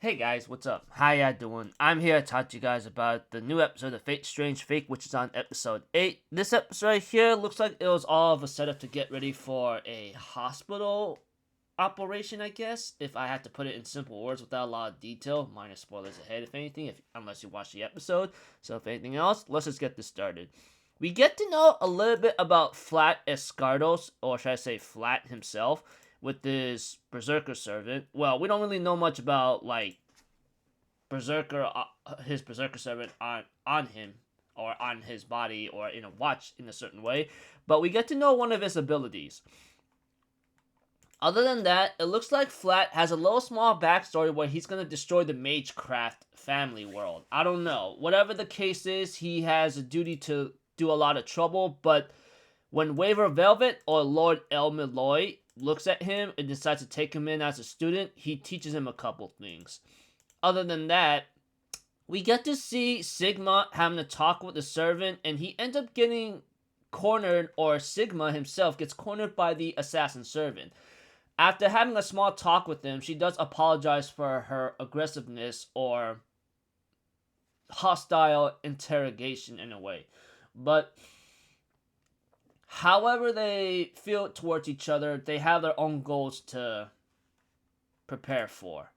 Hey guys, what's up? How ya doing? I'm here to talk to you guys about the new episode of Fate Strange Fake, which is on episode 8. This episode right here looks like it was all of a setup to get ready for a hospital operation, I guess, if I had to put it in simple words without a lot of detail. Minor spoilers ahead, if anything, unless you watch the episode. So if anything else, let's just get this started. We get to know a little bit about Flat Escardos, or should I say Flat himself, with this berserker servant. Well, we don't really know much about like berserker his berserker servant on him or on his body or in a watch in a certain way, but we get to know one of his abilities. Other than that, it looks like Flat has a little small backstory where he's gonna destroy the Magecraft family world. I don't know. Whatever the case is, he has a duty to do a lot of trouble, but when Waver Velvet or Lord El Milloy looks at him and decides to take him in as a student, he teaches him a couple things. Other than that, we get to see Sigma having a talk with the servant, and he ends up getting cornered, or Sigma himself gets cornered by the assassin servant. After having a small talk with him, she does apologize for her aggressiveness or hostile interrogation in a way. But however they feel towards each other, they have their own goals to prepare for.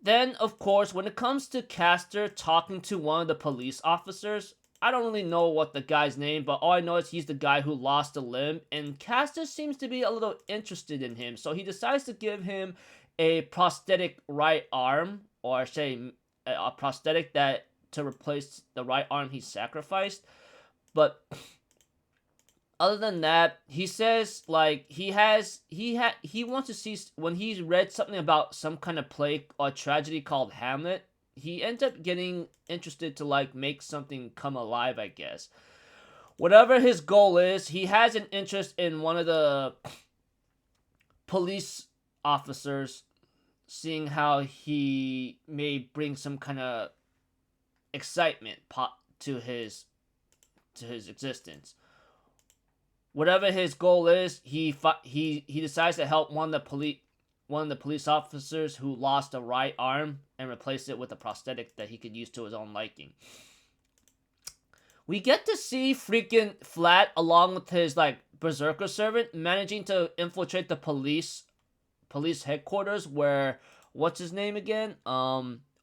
Then, of course, when it comes to Castor talking to one of the police officers, I don't really know what the guy's name, but all I know is he's the guy who lost a limb, and Castor seems to be a little interested in him, so he decides to give him a prosthetic right arm, or say a prosthetic that to replace the right arm he sacrificed. But other than that, he says like he wants to see when he's read something about some kind of play or tragedy called Hamlet. He ends up getting interested to like make something come alive, I guess. Whatever his goal is, he has an interest in one of the police officers, seeing how he may bring some kind of excitement to his existence. Whatever his goal is, he decides to help one of the police officers who lost a right arm and replace it with a prosthetic that he could use to his own liking. We get to see freaking Flat along with his like berserker servant managing to infiltrate the police headquarters where what's his name again?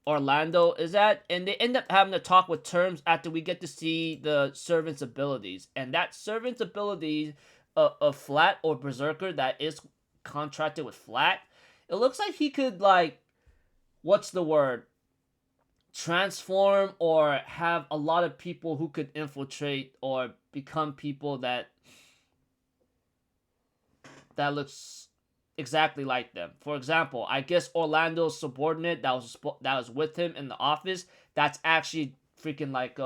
Orlando is at, and they end up having to talk with terms after we get to see the servant's abilities. And that servant's ability of Flat or Berserker that is contracted with Flat, it looks like he could like what's the word? Transform or have a lot of people who could infiltrate or become people that looks exactly like them. For example, I guess Orlando's subordinate that was with him in the office, that's actually freaking like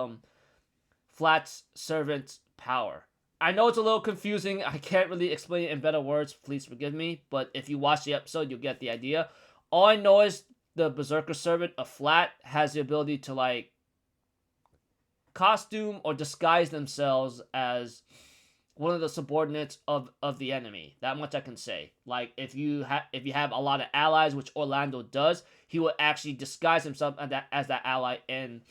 Flat's servant's power. I know it's a little confusing. I can't really explain it in better words. Please forgive me. But if you watch the episode, you'll get the idea. All I know is the Berserker servant of Flat has the ability to like costume or disguise themselves as one of the subordinates of the enemy. That much I can say. Like if you have a lot of allies, which Orlando does, he will actually disguise himself as that ally and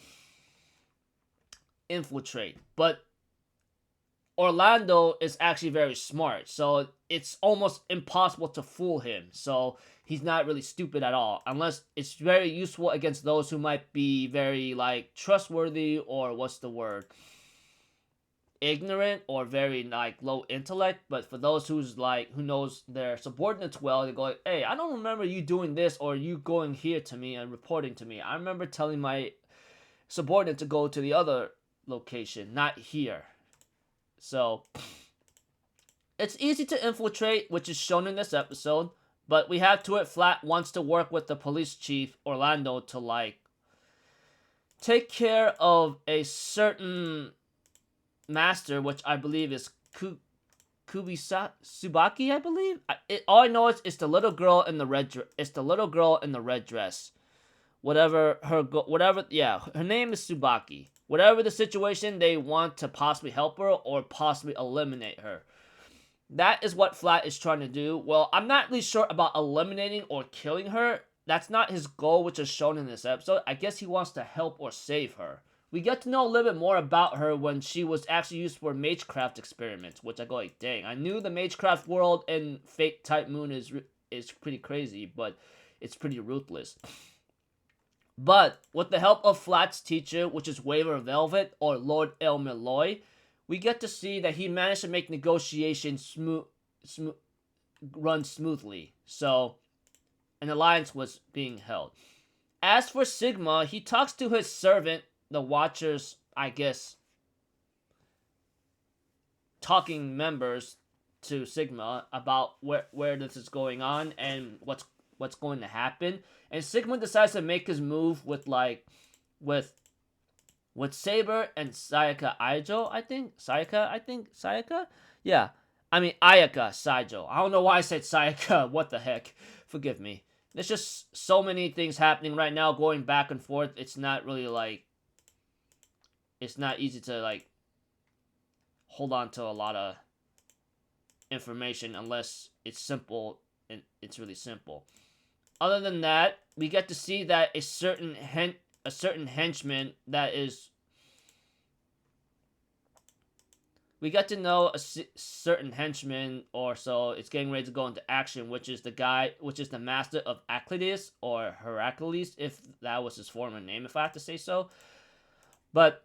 infiltrate. But Orlando is actually very smart, so it's almost impossible to fool him. So he's not really stupid at all, unless it's very useful against those who might be very like trustworthy or what's the word, ignorant or very like low intellect. But for those who knows their subordinates well, they go like, hey, I don't remember you doing this or you going here to me and reporting to me. I remember telling my subordinate to go to the other location, not here. So it's easy to infiltrate, which is shown in this episode, but we have to it Flat wants to work with the police chief Orlando to like take care of a certain master, which I believe is Subaki, I believe. All I know is it's the little girl in the red. It's the little girl in the red dress. Yeah, her name is Subaki. Whatever the situation, they want to possibly help her or possibly eliminate her. That is what Flat is trying to do. Well, I'm not really sure about eliminating or killing her. that's not his goal, which is shown in this episode. I guess he wants to help or save her. We get to know a little bit more about her when she was actually used for Magecraft experiments, which I go like, dang, I knew the Magecraft world in Fate Type Moon is pretty crazy, but it's pretty ruthless. But with the help of Flat's teacher, which is Waver Velvet or Lord El Malloy, we get to see that he managed to make negotiations run smoothly. So an alliance was being held. As for Sigma, he talks to his servant, the Watchers, I guess, talking members to Sigma about where this is going on and what's going to happen. And Sigma decides to make his move with Saber and Sayaka Aijo, I think. Sayaka? Yeah. I mean, Ayaka Saijo. I don't know why I said Sayaka. What the heck? Forgive me. There's just so many things happening right now, going back and forth. It's not really it's not easy to hold on to a lot of information unless it's simple and it's really simple. Other than that, we get to see that a certain henchman that is. We get to know a certain henchman or so. It's getting ready to go into action, which is the master of Aclides or Heracles, if that was his former name, if I have to say so. But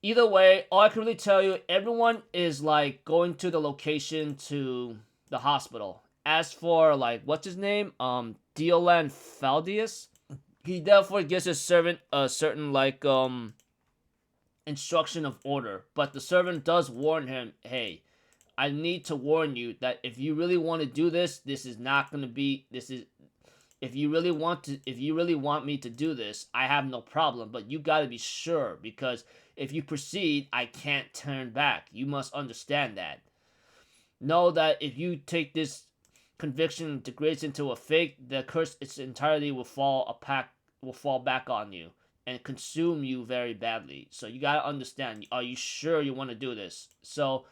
either way, all I can really tell you, everyone is going to the location to the hospital. As for what's his name? Deolan Faldius, he therefore gives his servant a certain instruction of order, but the servant does warn him, hey, I need to warn you that if you really want to do this, this is not going to be, if you really want me to do this, I have no problem, but you got to be sure, because if you proceed, I can't turn back. You must understand that. Know that if you take this conviction degrades into a fake, the curse its entirety will fall back on you and consume you very badly. So you gotta understand, are you sure you want to do this? So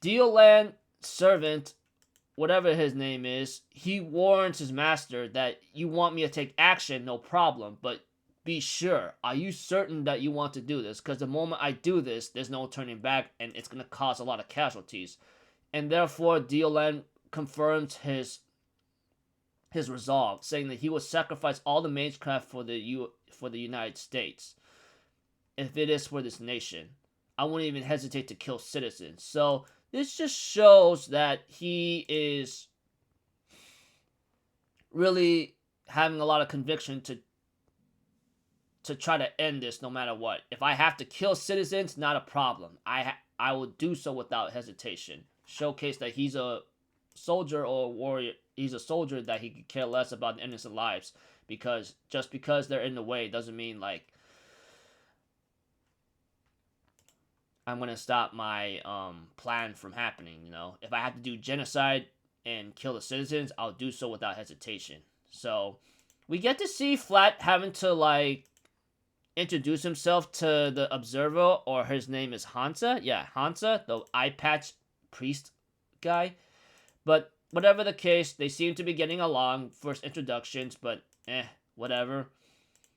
Deolan servant, whatever his name is, he warns his master that you want me to take action, no problem, but be sure. Are you certain that you want to do this? Because the moment I do this, there's no turning back and it's gonna cause a lot of casualties. And therefore Deolan confirms his resolve, saying that he will sacrifice all the Magecraft for the United States. If it is for this nation, I won't even hesitate to kill citizens. So this just shows that he is really having a lot of conviction to try to end this no matter what. If I have to kill citizens, not a problem. I will do so without hesitation. Showcase that he's a soldier or a warrior. He's a soldier that he could care less about the innocent lives, because just because they're in the way doesn't mean I'm gonna stop my plan from happening. If I have to do genocide and kill the citizens, I'll do so without hesitation. So we get to see Flat having to introduce himself to the observer, or his name is Hansa. Yeah, Hansa, the eye patch priest guy. But whatever the case, they seem to be getting along. First introductions, but whatever.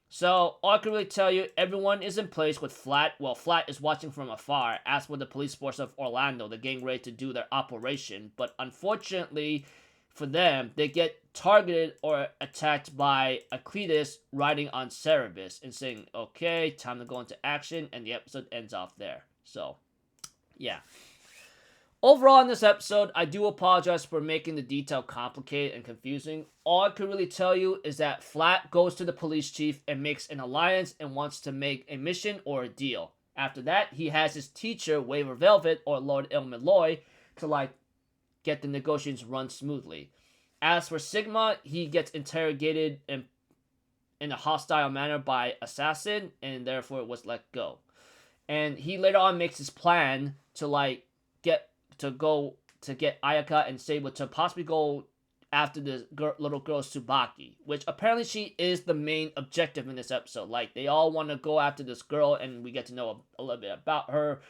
So, all I can really tell you, everyone is in place with Flat. Well, Flat is watching from afar, as for the police force of Orlando. They're getting ready to do their operation. But unfortunately for them, they get targeted or attacked by Aclides riding on Cerebus and saying, okay, time to go into action, and the episode ends off there. So, yeah. Overall, in this episode, I do apologize for making the detail complicated and confusing. All I can really tell you is that Flat goes to the police chief and makes an alliance and wants to make a mission or a deal. After that, he has his teacher, Waver Velvet, or Lord El Malloy, to get the negotiations run smoothly. As for Sigma, he gets interrogated in a hostile manner by Assassin, and therefore was let go. And he later on makes his plan to get Ayaka and Saber to possibly go after the little girl Tsubaki, which apparently she is the main objective in this episode. They all want to go after this girl, and we get to know a little bit about her,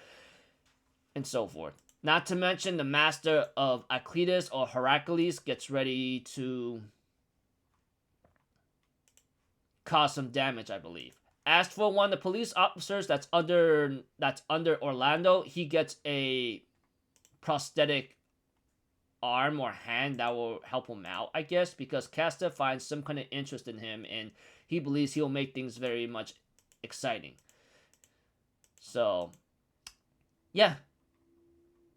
and so forth. Not to mention the master of Aclides or Heracles gets ready to cause some damage, I believe. As for one of the police officers that's under Orlando, he gets a prosthetic arm or hand that will help him out, I guess, because Casta finds some kind of interest in him and he believes he'll make things very much exciting. So, yeah.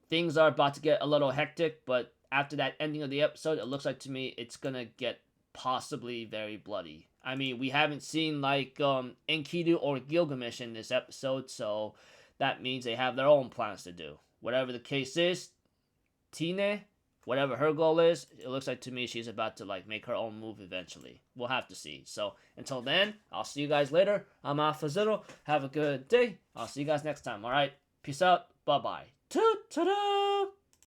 Things are about to get a little hectic, but after that ending of the episode, it looks like to me it's gonna get possibly very bloody. I mean, we haven't seen like Enkidu or Gilgamesh in this episode, so that means they have their own plans to do. Whatever the case is, Tine, whatever her goal is, it looks like to me she's about to like make her own move eventually. We'll have to see. So until then, I'll see you guys later. I'm Alpha Zero. Have a good day. I'll see you guys next time. All right. Peace out. Bye bye. Ta-ta-da!